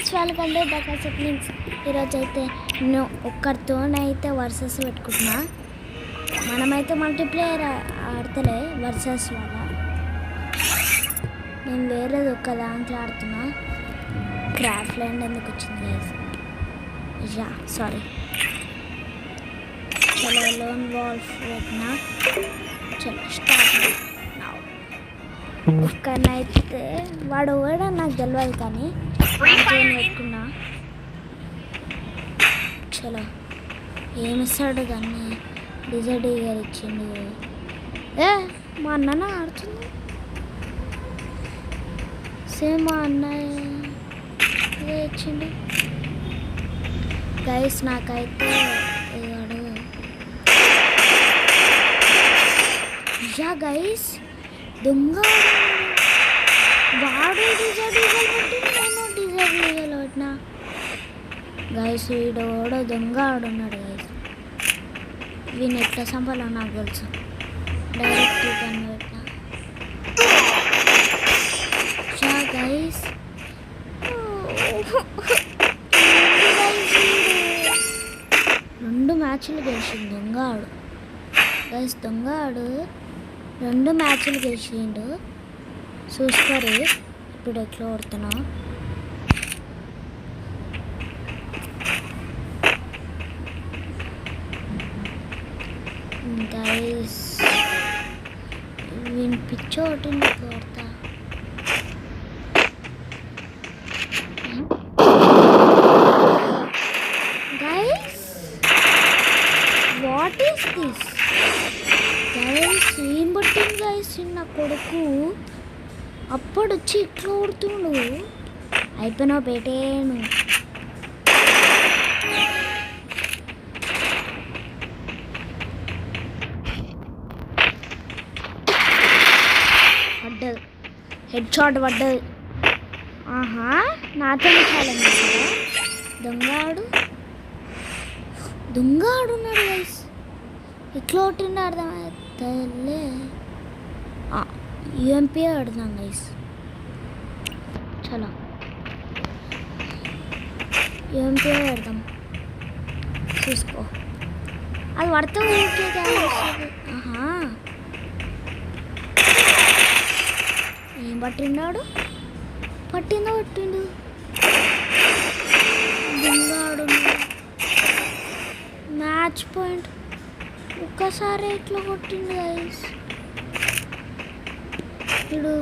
Guys welcome to the settings. ఈరోజు అయితే నేను ఒక్కరితోనైతే వర్సెస్ పెట్టుకుంటున్నా. మనమైతే మల్టీప్లేయర్ ఆడతలే వర్సెస్ వల్ల. నేను వేరేది ఒక్క దాంట్లో ఆడుతున్నా. క్రాఫ్ట్ ల్యాండ్ ఎందుకు వచ్చింది గైస్? Yeah sorry. చలో లోన్ వాల్ఫ్ పెట్టినా. చలో స్టార్ట్. ఒక్కనైతే వాడు కూడా నాకు తెలియదు కానీ పెట్టుకున్నా. చలో ఏమిస్తాడు కానీ డిజైడ్ గారు ఇచ్చిండు. మా అన్న ఆడుతుంది సేమ్. మా అన్నయ్య ఇచ్చిండు గైస్. నాకైతే యా గైస్ దొంగ వాడు డిజైడ్ పట్టి నేను డిజైడ్ పెట్టినా గైస్. వీడు కూడా దొంగ ఆడున్నాడు గైస్. వీని ఎట్లా సంపాలో నాకు తెలుసు. డైరెక్ట్ కన్ను పెట్టినా గైస్. రెండు మ్యాచ్లు గెలిచిండు దొంగ ఆడు గైస్. దొంగ ఆడు 2 మ్యాచ్లు గెలిచిండు. చూసుకోరు ఇప్పుడు ఎట్లా ఆడుతున్నా. గైస్ వీని పిచ్చి ఒకటి కొడతా. Guys what is this guys? ఏం పట్టింది గైస్ చిన్న కొడుకు? అప్పుడు వచ్చి ఇట్లా కొడుతుండు. అయిపోయినా పెట్టేను. పడ్డది, హెడ్ షాట్ పడ్డది. ఆహా నాతో ఛాలెంజ్ చేశారా? దొంగ ఆడున్నాడు గైస్. ఇట్లా కొట్టిండు అర్థమవుతలే. యూఎంపీ ఆడుదాం గైస్. చలో యూఎంపీ ఆడదాం. చూసుకో అది పడితే ఊరికే వస్తుంది. ఆహా ఏం పట్టిండాడు? పట్టిండు దొంగ ఆడున్నాడు. మ్యాచ్ పాయింట్ ఒక్కసారి ఇట్లా కొట్టిండు గైస్. ఇప్పుడు